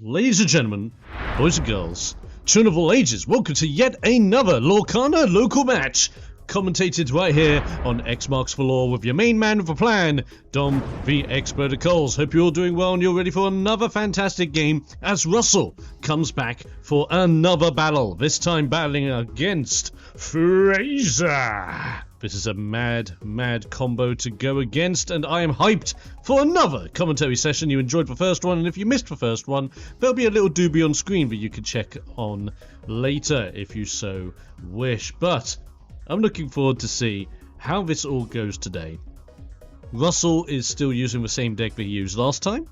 Ladies and gentlemen, boys and girls, children of all ages, welcome to yet another Lorcana local match, commentated right here on X Marks for Law with your main man with a plan, Dom the Expert of Coles. Hope you're all doing well and you're ready for another fantastic game as Russell comes back for another battle, this time battling against Fraser. This is a mad combo to go against, and I am hyped for another commentary session. You enjoyed the first one, and if you missed the first one, there'll be a little doobie on screen that you can check on later if you so wish. But I'm looking forward to see how this all goes today. Russell is still using the same deck that he used last time,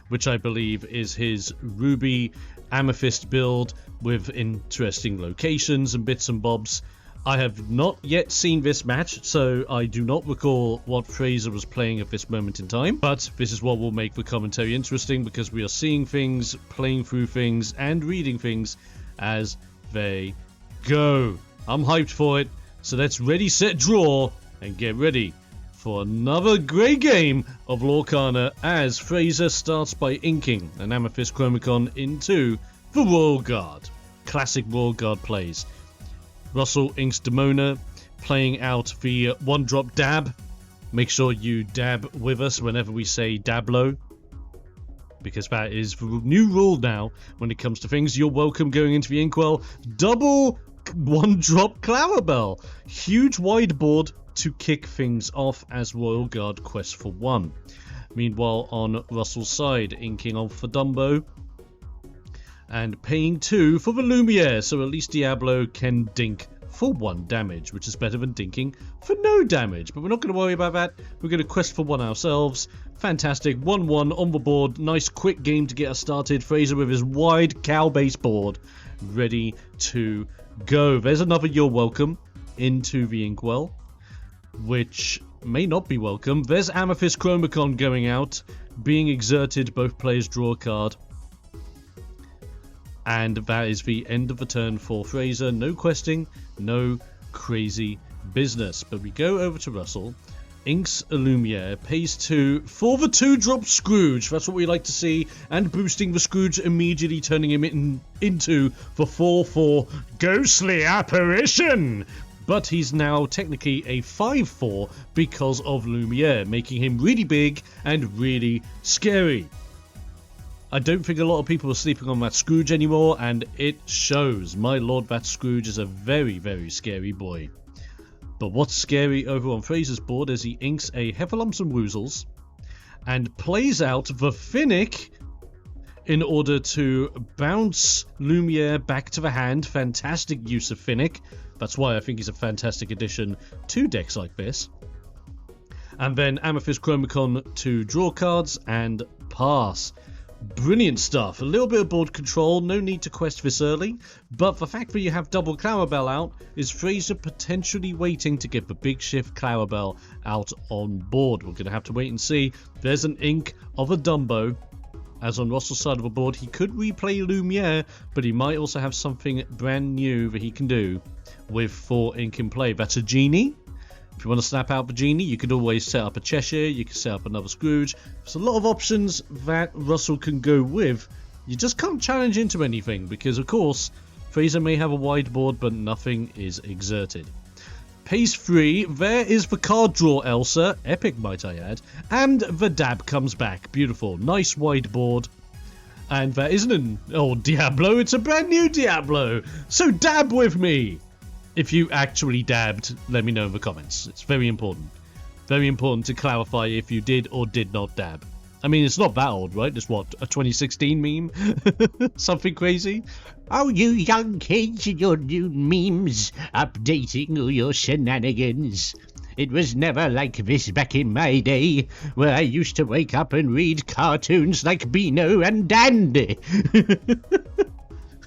which I believe is his Ruby Amethyst build with interesting locations and bits and bobs. I have not yet seen this match, so I do not recall what Fraser was playing at this moment in time, but this is what will make the commentary interesting because we are seeing things, playing through things, and reading things as they go. I'm hyped for it, so let's ready, set, draw, and get ready for another great game of Lorcana as Fraser starts by inking an Amethyst Chromicon into the Royal Guard. Classic Royal Guard plays. Russell inks Demona, playing out the one-drop dab. Make sure you dab with us whenever we say dablo, because that is the new rule now when it comes to things. You're welcome going into the inkwell. Double one-drop Clarabelle. Huge wide board to kick things off as Royal Guard quest for 1. Meanwhile, on Russell's side, inking on for Dumbo and paying 2 for the Lumiere, so at least Diablo can dink for 1 damage, which is better than dinking for no damage. But we're not going to worry about that. We're going to quest for 1 ourselves. Fantastic. 1-1 on the board. Nice quick game to get us started. Fraser with his wide cow base board ready to go. There's another You're Welcome into the inkwell, which may not be welcome. There's Amethyst Chromicon going out, being exerted. Both players draw a card. And that is the end of the turn for Fraser. No questing, no crazy business. But we go over to Russell. Inks a Lumiere, pays 2 for the 2-drop Scrooge. That's what we like to see. And boosting the Scrooge, immediately turning him into the 4-4 Ghostly Apparition. But he's now technically a 5-4 because of Lumiere, making him really big and really scary. I don't think a lot of people are sleeping on that Scrooge anymore, and it shows. My lord, that Scrooge is a very scary boy. But what's scary over on Fraser's board is he inks a Heffalumps and Woozles and plays out the Finnick in order to bounce Lumiere back to the hand. Fantastic use of Finnick. That's why I think he's a fantastic addition to decks like this. And then Amethyst Chromicon to draw cards and pass. Brilliant stuff. A little bit of board control, no need to quest this early, but the fact that you have double Clarabelle out is Fraser potentially waiting to get the big shift Clarabelle out on board. We're going to have to wait and see. There's an ink of a Dumbo, as on Russell's side of the board. He could replay Lumiere, but he might also have something brand new that he can do with 4 ink in play. That's a Genie. If you want to snap out the Genie, you could always set up a Cheshire, you can set up another Scrooge. There's a lot of options that Russell can go with. You just can't challenge into anything because, of course, Fraser may have a wide board, but nothing is exerted. Pays 3, there is the card draw Elsa, epic might I add, and the dab comes back. Beautiful, nice wide board. And that isn't an old Diablo, it's a brand new Diablo. So dab with me. If you actually dabbed, let me know in the comments. It's very important. Very important to clarify if you did or did not dab. I mean, it's not that old, right? It's what, a 2016 meme? Something crazy? Oh, you young kids and your new memes, updating all your shenanigans. It was never like this back in my day, where I used to wake up and read cartoons like Beano and Dandy.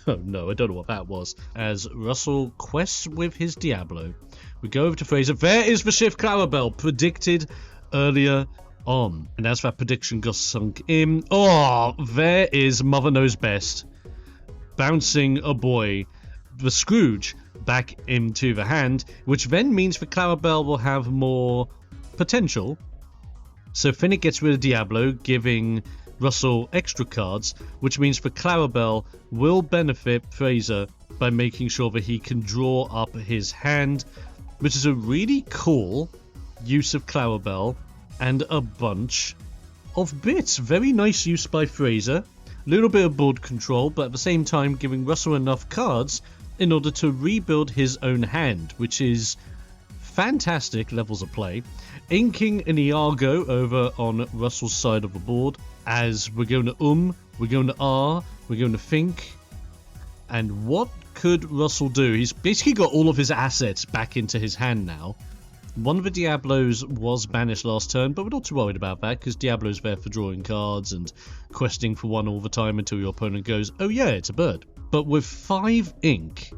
Oh no, I don't know what that was. As Russell quests with his Diablo, we go over to Fraser. There is the shift Clarabelle, predicted earlier on. And as that prediction got sunk in, oh, there is Mother Knows Best, bouncing a boy, the Scrooge, back into the hand, which then means the Clarabelle will have more potential. So Finnick gets rid of Diablo, giving Russell extra cards, which means for Clarabelle will benefit Fraser by making sure that he can draw up his hand, which is a really cool use of Clarabelle and a bunch of bits. Very nice use by Fraser. A little bit of board control, but at the same time giving Russell enough cards in order to rebuild his own hand, which is fantastic levels of play. Inking an Iago over on Russell's side of the board, as we're going to we're going to we're going to think. And what could Russell do? He's basically got all of his assets back into his hand now. One of the Diablos was banished last turn, but we're not too worried about that, because Diablo's there for drawing cards and questing for one all the time until your opponent goes, oh yeah, it's a bird. But with 5 ink,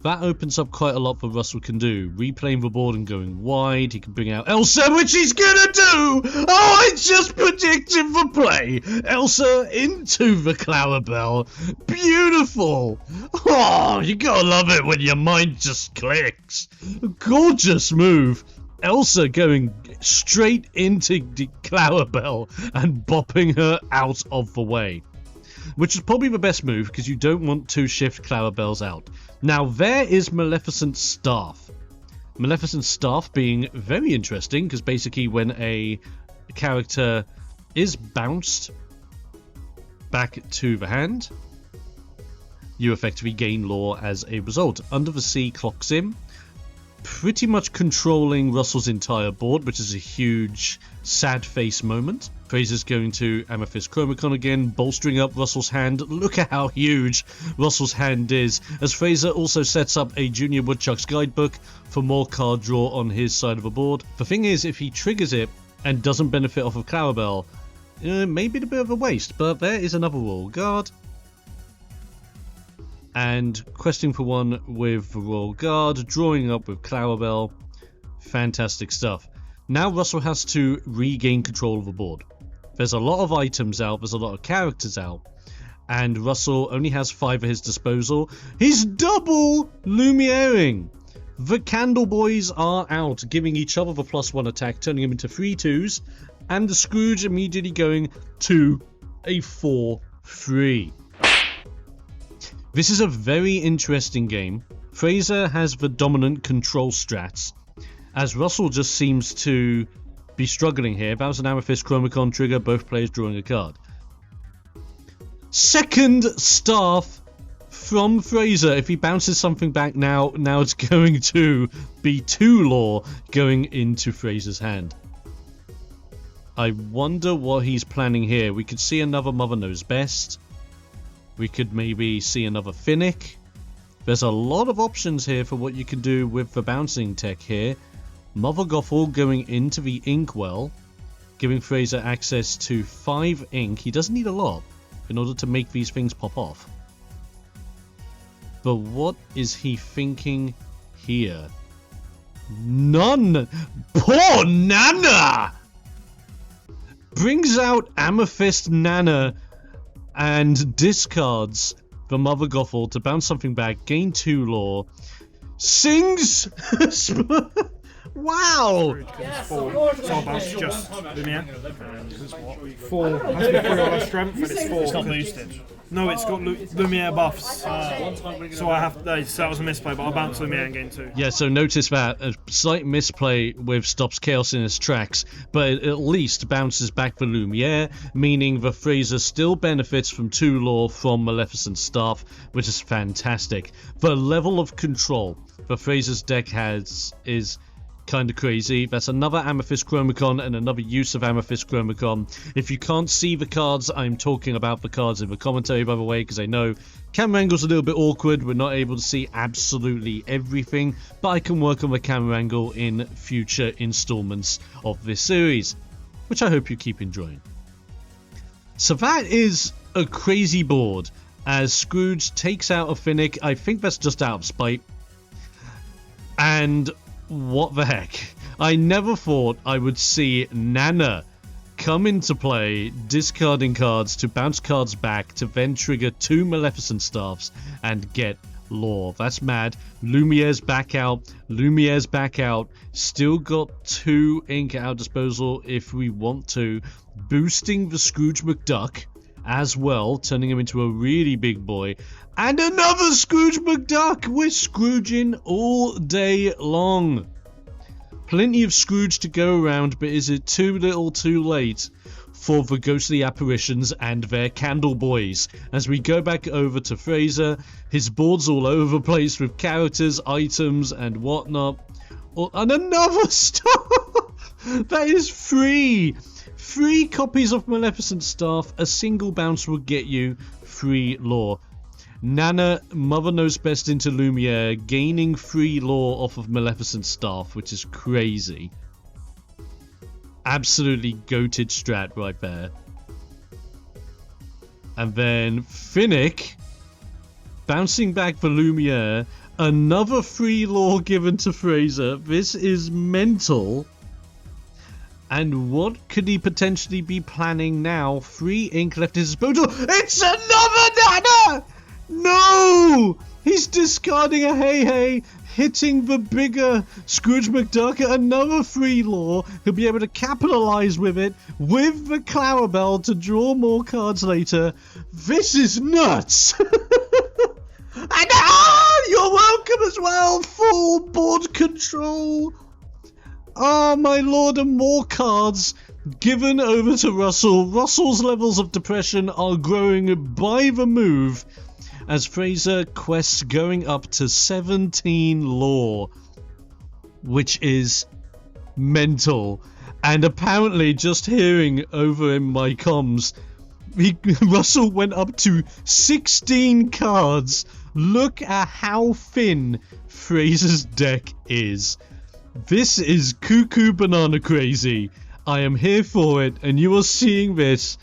that opens up quite a lot for Russell can do. Replaying the board and going wide, he can bring out Elsa, which he's gonna do! Oh, I just predicted the play! Elsa into the Clarabelle. Beautiful! Oh, you gotta love it when your mind just clicks. Gorgeous move. Elsa going straight into the Clarabelle and bopping her out of the way. Which is probably the best move, because you don't want to shift Clarabelles out. Now, there is Maleficent Staff. Maleficent Staff being very interesting, because basically when a character is bounced back to the hand, you effectively gain lore as a result. Under the Sea clocks in, pretty much controlling Russell's entire board, which is a huge sad face moment. Fraser's going to Amethyst Chromicon again, bolstering up Russell's hand. Look at how huge Russell's hand is, as Fraser also sets up a Junior Woodchuck's Guidebook for more card draw on his side of the board. The thing is, if he triggers it and doesn't benefit off of Clarabelle, it may be a bit of a waste, but there is another Royal Guard. And questing for one with the Royal Guard, drawing up with Clarabelle. Fantastic stuff. Now Russell has to regain control of the board. There's a lot of items out, there's a lot of characters out, and Russell only has 5 at his disposal. He's double Lumiering! The Candle Boys are out, giving each other the +1 attack, turning them into 3/2s, and the Scrooge immediately going to a 4/3. This is a very interesting game. Fraser has the dominant control strats, as Russell just seems to be struggling here. That was an Amethyst Chromicon trigger, both players drawing a card. Second Staff from Fraser. If he bounces something back now it's going to be 2 lore going into Fraser's hand. I wonder what he's planning here. We could see another Mother Knows Best. We could maybe see another Finnick. There's a lot of options here for what you can do with the bouncing tech here. Mother Gothel going into the Inkwell, giving Fraser access to 5 ink. He doesn't need a lot in order to make these things pop off. But what is he thinking here? None! Poor Nana! Brings out Amethyst Nana and discards the Mother Gothel to bounce something back, gain 2 lore. Sings... Wow! Yes, 4. So I'll bounce just Lumiere. 4. Has to be 3 on our strength, and it's 4. It's not boosted. No, it's got Lumiere buffs. So I have. So that was a misplay, but I'll bounce Lumiere and gain 2. Yeah, so notice that a slight misplay with stops Chaos in its tracks, but it at least bounces back for Lumiere, meaning the Fraser still benefits from 2 lore from Maleficent Staff, which is fantastic. The level of control the Fraser's deck has is kind of crazy. That's another Amethyst Chromicon and another use of Amethyst Chromicon. If you can't see the cards, I'm talking about the cards in the commentary, by the way, because I know camera angle's a little bit awkward. We're not able to see absolutely everything, but I can work on the camera angle in future installments of this series, which I hope you keep enjoying. So that is a crazy board, as Scrooge takes out a Finnick. I think that's just out of spite. And what the heck? I never thought I would see Nana come into play, discarding cards to bounce cards back to then trigger 2 Maleficent Staffs and get lore. That's mad. Lumiere's back out. Lumiere's back out. Still got 2 ink at our disposal if we want to. boosting the Scrooge McDuck as well, turning him into a really big boy. And another Scrooge McDuck! We're Scrooging all day long. Plenty of Scrooge to go around, but is it too little too late for the ghostly apparitions and their candle boys? As we go back over to Fraser, his board's all over the place with characters, items, and whatnot. Oh, and another star! That is free! 3 copies of Maleficent Staff, a single bounce will get you free lore. Nana, Mother Knows Best into Lumiere, gaining free lore off of Maleficent Staff, which is crazy. Absolutely goated strat right there. And then Finnick, bouncing back for Lumiere, another free lore given to Fraser. This is mental. And what could he potentially be planning now? 3 ink left in his disposal. It's another Nana! No! He's discarding a hey, hitting the bigger Scrooge McDuck. Another free lore. He'll be able to capitalize with it, with the Clarabelle to draw more cards later. This is nuts! And you're welcome as well! Full board control! Ah, my lord, and more cards given over to Russell. Russell's levels of depression are growing by the move as Fraser quests going up to 17 lore, which is mental. And apparently, just hearing over in my comms, Russell went up to 16 cards. Look at how thin Fraser's deck is. This is cuckoo banana crazy. I am here for it, and you are seeing this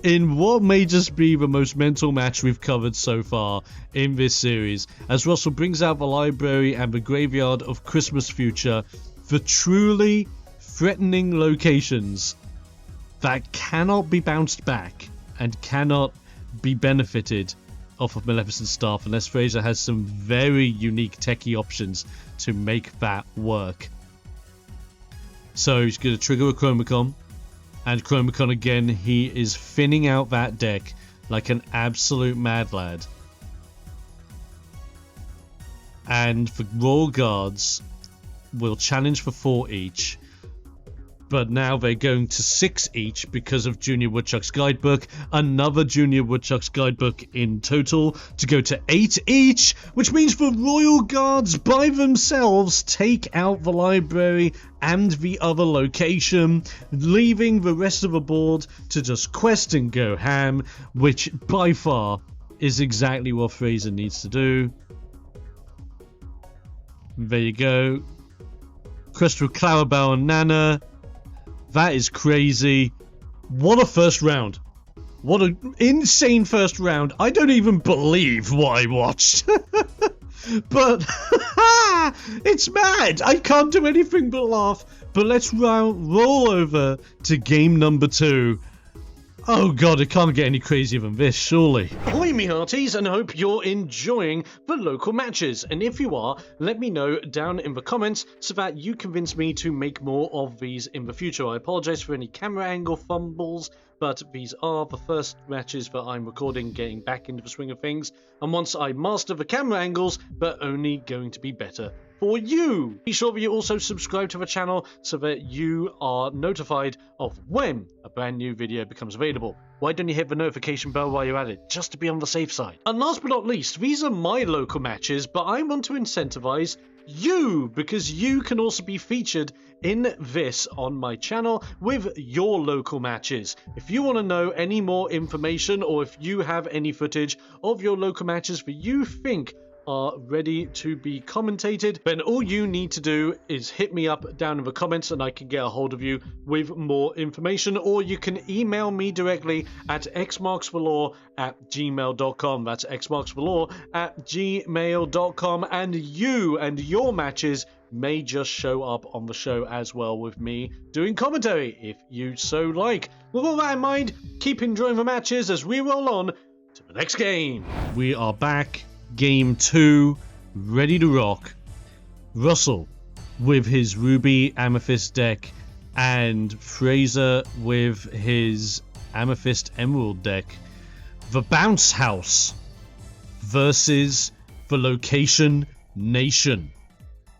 in what may just be the most mental match we've covered so far in this series, as Russell brings out the library and the graveyard of Christmas Future, the truly threatening locations that cannot be bounced back and cannot be benefited off of Maleficent Staff unless Fraser has some very unique techie options to make that work. So he's going to trigger a Chromacon, and Chromacon again, he is thinning out that deck like an absolute mad lad. And the Royal Guards will challenge for 4 each, but now they're going to 6 each because of Junior Woodchuck's Guidebook. Another Junior Woodchuck's Guidebook in total to go to 8 each, which means the Royal Guards by themselves take out the library and the other location, leaving the rest of the board to just quest and go ham, which by far is exactly what Fraser needs to do. There you go. Quest with Clarabelle and Nana. That is crazy. What a first round. What an insane first round. I don't even believe what I watched. But it's mad. I can't do anything but laugh. But let's roll over to game number 2. Oh god, it can't get any crazier than this, surely. Ahoy me hearties, and hope you're enjoying the local matches. And if you are, let me know down in the comments so that you convince me to make more of these in the future. I apologise for any camera angle fumbles, but these are the first matches that I'm recording, getting back into the swing of things. And once I master the camera angles, they're only going to be better for you. Be sure that you also subscribe to the channel so that you are notified of when a brand new video becomes available. Why don't you hit the notification bell while you're at it, just to be on the safe side? And last but not least, these are my local matches, but I want to incentivize you, because you can also be featured in this on my channel with your local matches. If you want to know any more information, or if you have any footage of your local matches that you think are ready to be commentated, then all you need to do is hit me up down in the comments and I can get a hold of you with more information, or you can email me directly at xmarksforlore@gmail.com. That's xmarksforlore@gmail.com, and you and your matches may just show up on the show as well with me doing commentary if you so like. With all that in mind, keep enjoying the matches as we roll on to the next game. We are back. Game 2, ready to rock. Russell with his Ruby Amethyst deck and Fraser with his Amethyst Emerald deck. The Bounce House versus the Location Nation.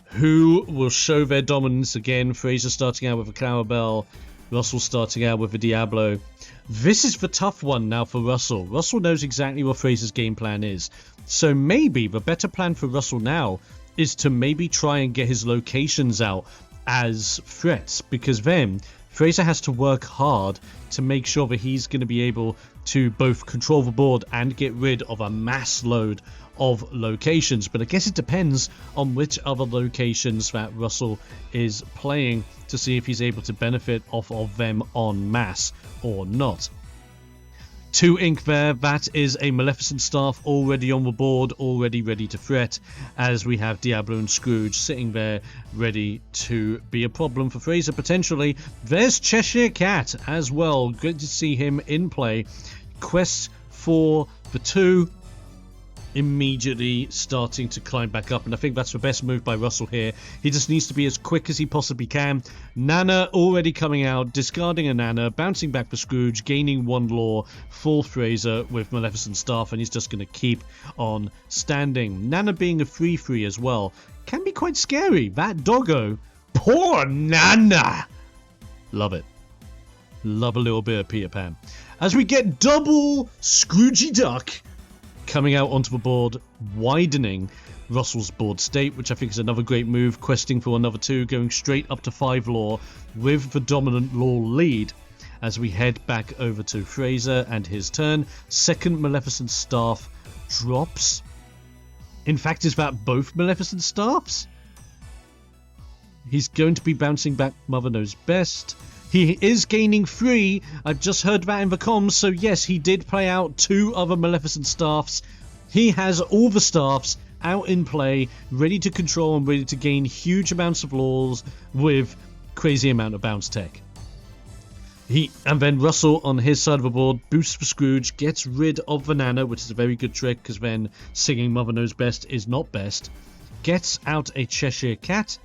Who will show their dominance again? Fraser starting out with a Clarabelle, Russell starting out with a Diablo. This is the tough one now for Russell. Russell knows exactly what Fraser's game plan is. So maybe the better plan for Russell now is to maybe try and get his locations out as threats, because then Fraser has to work hard to make sure that he's going to be able to both control the board and get rid of a mass load of locations. But I guess it depends on which other locations that Russell is playing to see if he's able to benefit off of them en masse or not. 2 ink there, that is a Maleficent Staff already on the board, already ready to threat, as we have Diablo and Scrooge sitting there ready to be a problem for Fraser potentially. There's Cheshire Cat as well, good to see him in play. Quest for the 2, immediately starting to climb back up, and I think that's the best move by Russell here. He just needs to be as quick as he possibly can. Nana already coming out, discarding a Nana, bouncing back for Scrooge, gaining 1 lore, full Fraser with Maleficent Staff, and he's just going to keep on standing. Nana being a 3/3 as well can be quite scary. That doggo, poor Nana. Love it. Love a little bit of Peter Pan. As we get double Scroogey Duck coming out onto the board, widening Russell's board state, which I think is another great move, questing for another 2, going straight up to 5 lore with the dominant lore lead as we head back over to Fraser and his turn. Second Maleficent Staff drops. In fact, is that both Maleficent Staffs? He's going to be bouncing back Mother Knows Best. He is gaining 3. I've just heard that in the comms, so yes, he did play out 2 other Maleficent Staffs. He has all the staffs out in play, ready to control and ready to gain huge amounts of lores with crazy amount of bounce tech. And then Russell on his side of the board boosts for Scrooge, gets rid of the Nana, which is a very good trick because then singing Mother Knows Best is not best. Gets out a Cheshire Cat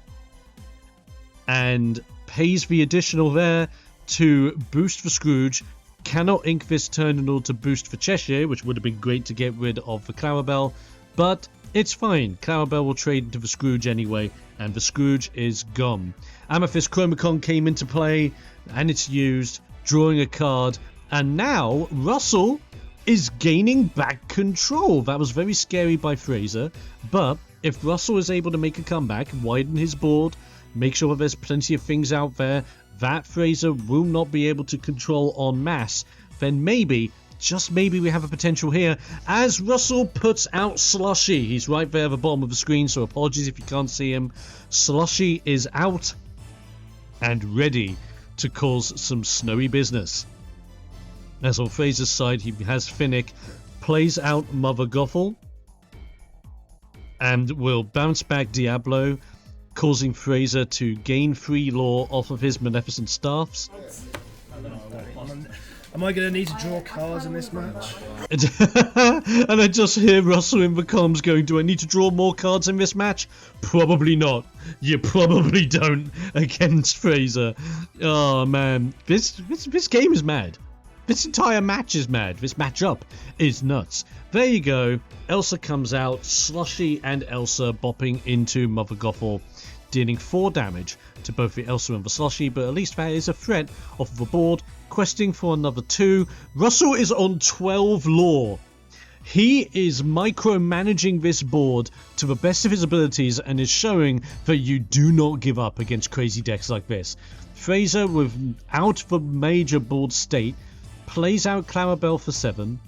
and pays the additional there to boost for Scrooge. Cannot ink this turn in order to boost for Cheshire, which would have been great to get rid of the Clarabelle, but it's fine. Clarabelle will trade into the Scrooge anyway, and the Scrooge is gone. Amethyst Chromacon came into play, and it's used, drawing a card, and now Russell is gaining back control. That was very scary by Fraser, but if Russell is able to make a comeback, widen his board, make sure that there's plenty of things out there that Fraser will not be able to control en masse, then maybe, just maybe, we have a potential here as Russell puts out Slushy. He's right there at the bottom of the screen, so apologies if you can't see him. Slushy is out and ready to cause some snowy business. As on Fraser's side, he has Finnick, plays out Mother Gothel, and will bounce back Diablo, causing Fraser to gain 3 lore off of his Maleficent Staffs. Am I going to need to draw cards in this match? And I just hear Russell in the comms going, do I need to draw more cards in this match? Probably not. You probably don't against Fraser. Oh man, this game is mad. This entire match is mad. This matchup is nuts. There you go. Elsa comes out. Slushy and Elsa bopping into Mother Gothel, dealing 4 damage to both the Elsa and the Slushy, but at least that is a threat off of the board. Questing for another 2. Russell is on 12 lore. He is micromanaging this board to the best of his abilities and is showing that you do not give up against crazy decks like this. Fraser, without the major board state, plays out Clarabelle for 7,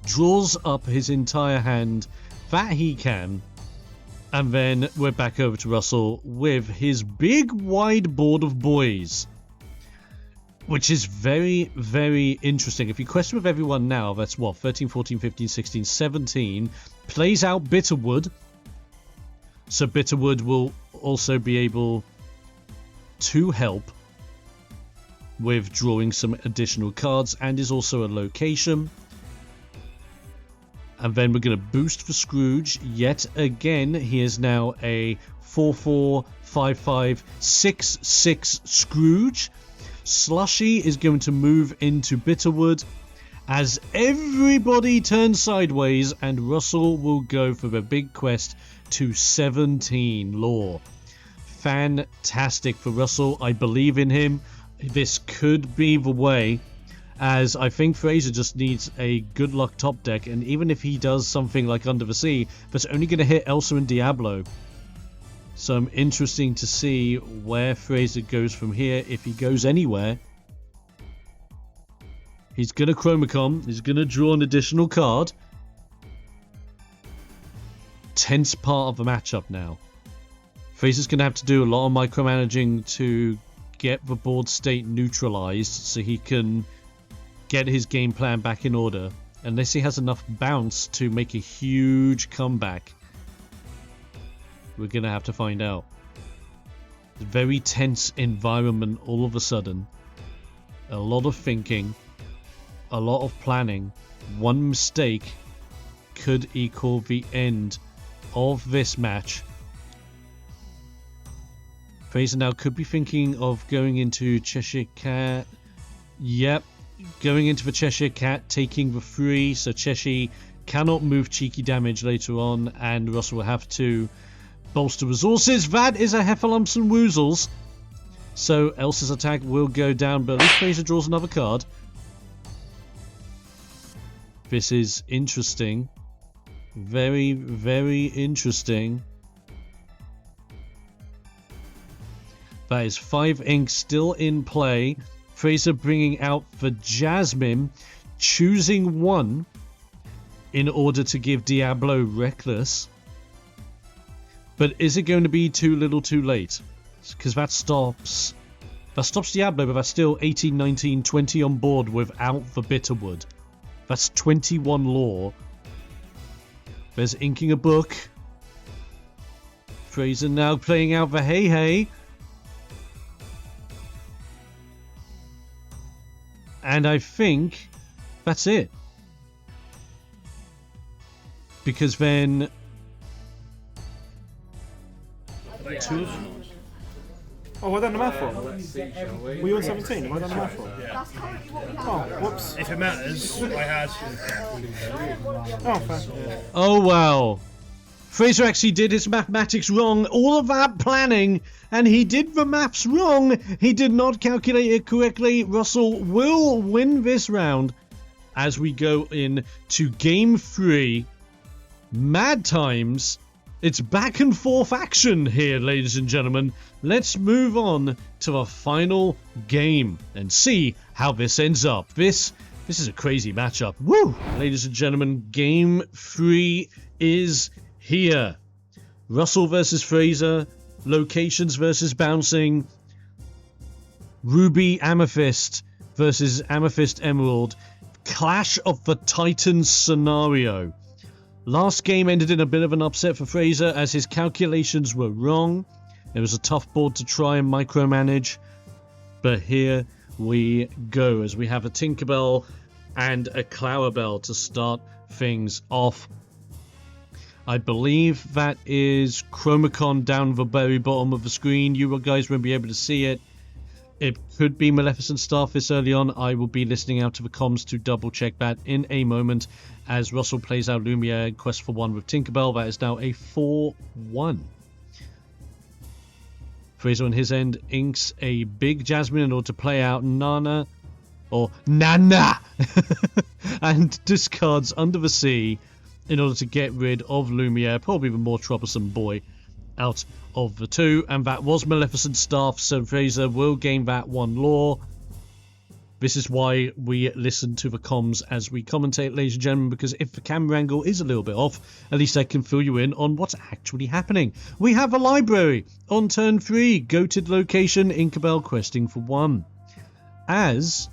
draws up his entire hand that he can, and then we're back over to Russell with his big wide board of boys, which is very, very interesting. If you question with everyone now, that's what, 13, 14, 15, 16, 17, plays out Bitterwood, so Bitterwood will also be able to help with drawing some additional cards, and is also a location. And then we're going to boost for Scrooge yet again. He is now a 4-4-5-5-6-6 Scrooge. Slushy is going to move into Bitterwood as everybody turns sideways, and Russell will go for the big quest to 17 lore. Fantastic for Russell. I believe in him. This could be the way, as I think Fraser just needs a good luck top deck, and even if he does something like Under the Sea, that's only going to hit Elsa and Diablo. So I'm interesting to see where Fraser goes from here, if he goes anywhere. He's going to Chromacom. He's going to draw an additional card. Tense part of the matchup now. Fraser's going to have to do a lot of micromanaging to get the board state neutralized so he can get his game plan back in order, unless he has enough bounce to make a huge comeback. We're going to have to find out. It's a very tense environment all of a sudden. A lot of thinking. A lot of planning. One mistake could equal the end of this match. Fraser now could be thinking of going into Cheshire Cat. Yep, going into the Cheshire Cat, taking the 3, so Cheshire cannot move cheeky damage later on, and Russell will have to bolster resources. That is a Heffalumps and Woozles. So Elsa's attack will go down, but at least Fraser draws another card. This is interesting. Very, very interesting. That is 5 ink still in play. Fraser bringing out the Jasmine, choosing 1 in order to give Diablo Reckless. But is it going to be too little too late? Because that stops Diablo, but that's still 18, 19, 20 on board without the Bitterwood. That's 21 lore. There's inking a book. Fraser now playing out the hey hey. And I think that's it. Because then... Oh, where done the math from? Were you on 17? Where done the math from? Yeah. Oh, whoops. If it matters, I had. Oh, fair. Oh, wow. Fraser actually did his mathematics wrong. All of that planning, and he did the maths wrong. He did not calculate it correctly. Russell will win this round as we go in to game 3. Mad times. It's back and forth action here, ladies and gentlemen. Let's move on to the final game and see how this ends up. This is a crazy matchup. Woo! Ladies and gentlemen, game 3 is here. Russell versus Fraser. Locations versus bouncing. Ruby Amethyst versus Amethyst Emerald. Clash of the Titans scenario. Last game ended in a bit of an upset for Fraser as his calculations were wrong. It was a tough board to try and micromanage. But here we go as we have a Tinkerbell and a Clarabelle to start things off. I believe that is Chromacon down the very bottom of the screen. You guys won't be able to see it. It could be Maleficent Starfish early on. I will be listening out to the comms to double check that in a moment as Russell plays out Lumiere in Quest for 1 with Tinkerbell. That is now a 4-1. Fraser on his end inks a big Jasmine in order to play out Nana or Nana and discards Under the Sea in order to get rid of Lumiere, probably the more troublesome boy out of the two, and that was Maleficent Staff, so Fraser will gain that 1 lore. This is why we listen to the comms as we commentate, ladies and gentlemen, because if the camera angle is a little bit off, at least I can fill you in on what's actually happening. We have a library on turn 3, goated location, Inkabel questing for 1. As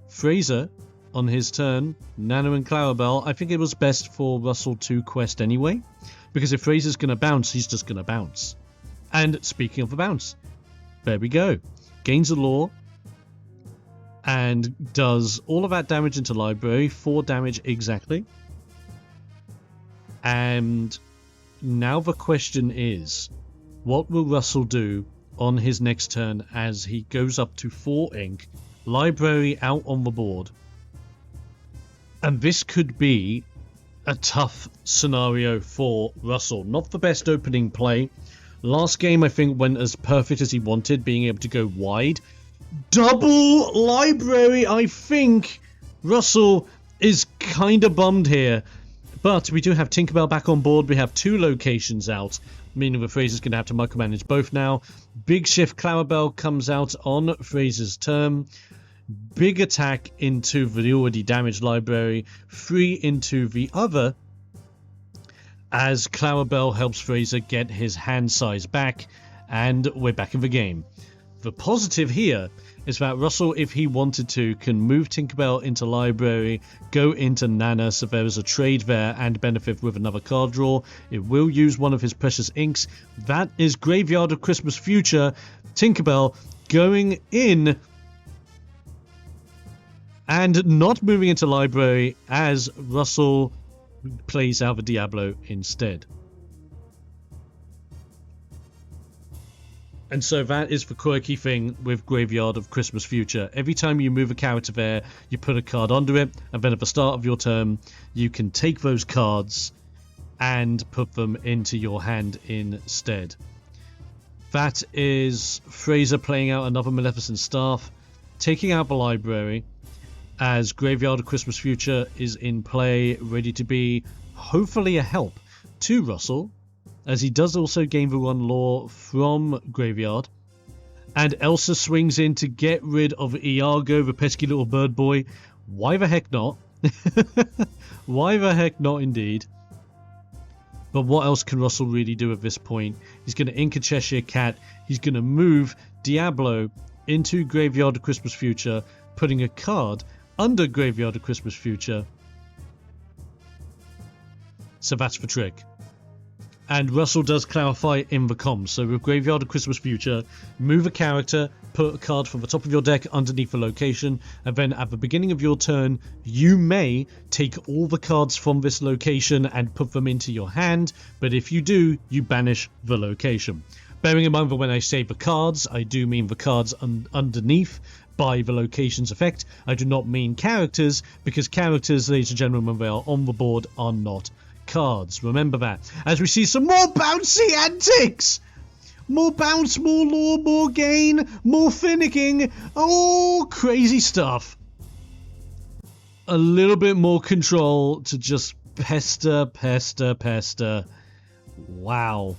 Fraser on his turn, Nano and Clarabelle, I think it was best for Russell to quest anyway, because if Fraser's going to bounce, he's just going to bounce. And speaking of the bounce, there we go. Gains a lore and does all of that damage into library, 4 damage exactly. And now the question is, what will Russell do on his next turn as he goes up to 4 ink, library out on the board? And this could be a tough scenario for Russell. Not the best opening play. Last game, I think, went as perfect as he wanted, being able to go wide. Double library, I think Russell is kind of bummed here. But we do have Tinkerbell back on board. We have 2 locations out, meaning that Fraser's going to have to micromanage both now. Big shift Clarabelle comes out on Fraser's turn. Big attack into the already damaged library. 3 into the other, as Clarabelle helps Fraser get his hand size back, and we're back in the game. The positive here is that Russell, if he wanted to, can move Tinkerbell into library, go into Nana, so there is a trade there and benefit with another card draw. It will use one of his precious inks. That is Graveyard of Christmas Future. Tinkerbell going in and not moving into library as Russell plays out the Diablo instead. And so that is the quirky thing with Graveyard of Christmas Future. Every time you move a character there, you put a card under it, and then at the start of your turn, you can take those cards and put them into your hand instead. That is Fraser playing out another Maleficent Staff, taking out the library, as Graveyard of Christmas Future is in play, ready to be hopefully a help to Russell, as he does also gain the 1 lore from Graveyard. And Elsa swings in to get rid of Iago, the pesky little bird boy. Why the heck not? Why the heck not indeed? But what else can Russell really do at this point? He's going to ink a Cheshire Cat. He's going to move Diablo into Graveyard of Christmas Future, putting a card under Graveyard of Christmas Future. So that's the trick. And Russell does clarify in the comms. So with Graveyard of Christmas Future, move a character, put a card from the top of your deck underneath the location, and then at the beginning of your turn, you may take all the cards from this location and put them into your hand, but if you do, you banish the location. Bearing in mind that when I say the cards, I do mean the cards underneath by the location's effect. I do not mean characters, because characters, ladies and gentlemen, when they are on the board, are not cards. Remember that. As we see some more bouncy antics! More bounce, more lore, more gain, more finicking. Oh, crazy stuff. A little bit more control to just pester. Wow.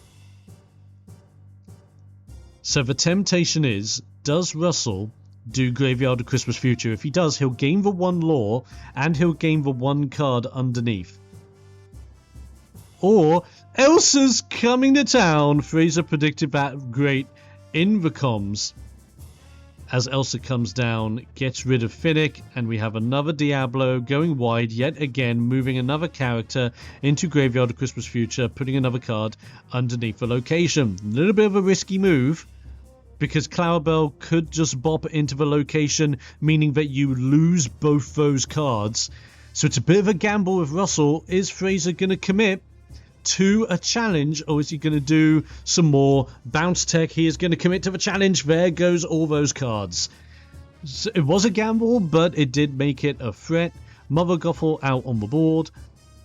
So the temptation is, does Russell do Graveyard of Christmas Future? If he does, he'll gain the 1 lore and he'll gain the 1 card underneath. Or Elsa's coming to town. Fraser predicted that great in the comms. As Elsa comes down, gets rid of Finnick, and we have another Diablo going wide yet again, moving another character into Graveyard of Christmas Future, putting another card underneath the location. A little bit of a risky move, because Clarabelle could just bop into the location, meaning that you lose both those cards. So it's a bit of a gamble with Russell. Is Fraser going to commit to a challenge, or is he going to do some more bounce tech? He is going to commit to the challenge. There goes all those cards. So it was a gamble, but it did make it a threat. Mother Gothel out on the board,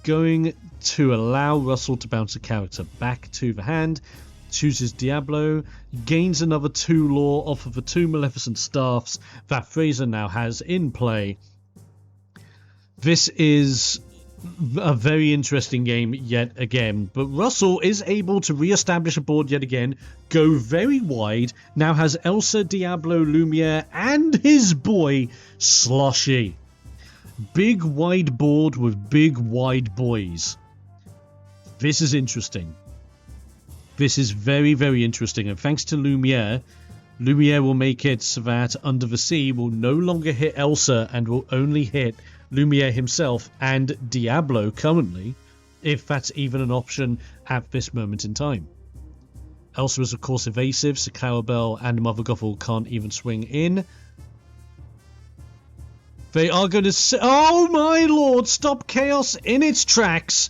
going to allow Russell to bounce a character back to the hand. Chooses Diablo, gains another 2 lore off of the 2 Maleficent Staffs that Fraser now has in play. This is a very interesting game yet again, but Russell is able to re-establish a board yet again, go very wide, now has Elsa, Diablo, Lumiere, and his boy, Sloshy. Big wide board with big wide boys. This is interesting. This is very, very interesting, and thanks to Lumiere, Lumiere will make it so that Under the Sea will no longer hit Elsa and will only hit Lumiere himself and Diablo currently, if that's even an option at this moment in time. Elsa is of course evasive, so Clarabelle and Mother Gothel can't even swing in. They are going to... Oh my lord! Stop chaos in its tracks!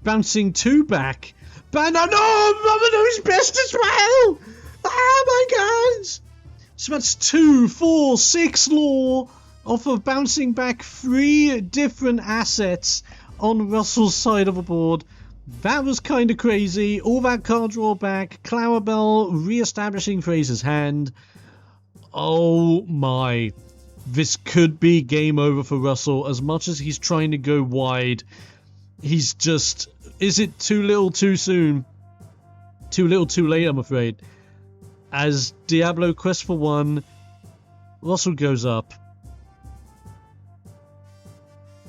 bouncing 2 back. But no, Mother knows best as well! Oh my god! So that's 2, 4, 6 lore off of bouncing back 3 different assets on Russell's side of the board. That was kind of crazy. All that card draw back. Clarabelle re-establishing Fraser's hand. Oh my. This could be game over for Russell. As much as he's trying to go wide, he's just... Is it too little too soon? Too little too late, I'm afraid. As Diablo Quest for 1, Russell goes up.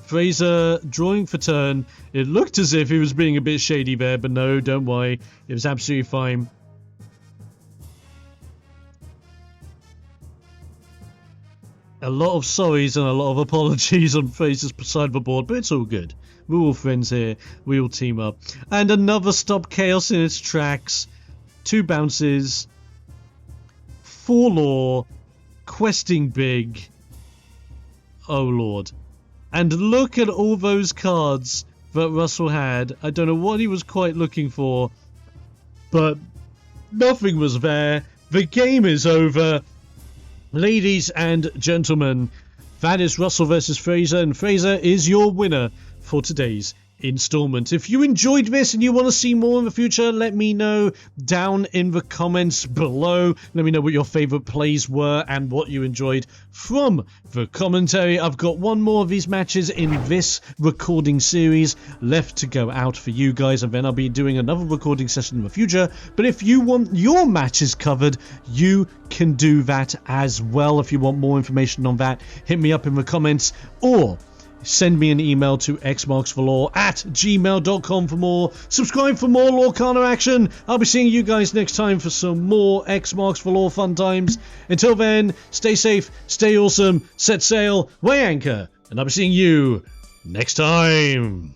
Fraser drawing for turn. It looked as if he was being a bit shady there, but no, don't worry. It was absolutely fine. A lot of sorries and a lot of apologies on Fraser's side of the board, but it's all good. We're all friends here. We all team up. And another stop chaos in its tracks. 2 bounces. 4 lore. Questing big. Oh lord. And look at all those cards that Russell had. I don't know what he was quite looking for, but nothing was there. The game is over. Ladies and gentlemen, that is Russell versus Fraser, and Fraser is your winner for today's installment. If you enjoyed this and you want to see more in the future, let me know down in the comments below. Let me know what your favorite plays were and what you enjoyed from the commentary. I've got 1 more of these matches in this recording series left to go out for you guys, and then I'll be doing another recording session in the future. But if you want your matches covered, you can do that as well. If you want more information on that, hit me up in the comments, or send me an email to xmarksforlore@gmail.com for more. Subscribe for more Lorcana action. I'll be seeing you guys next time for some more X Marks for Lore fun times. Until then, stay safe, stay awesome, set sail, weigh anchor, and I'll be seeing you next time.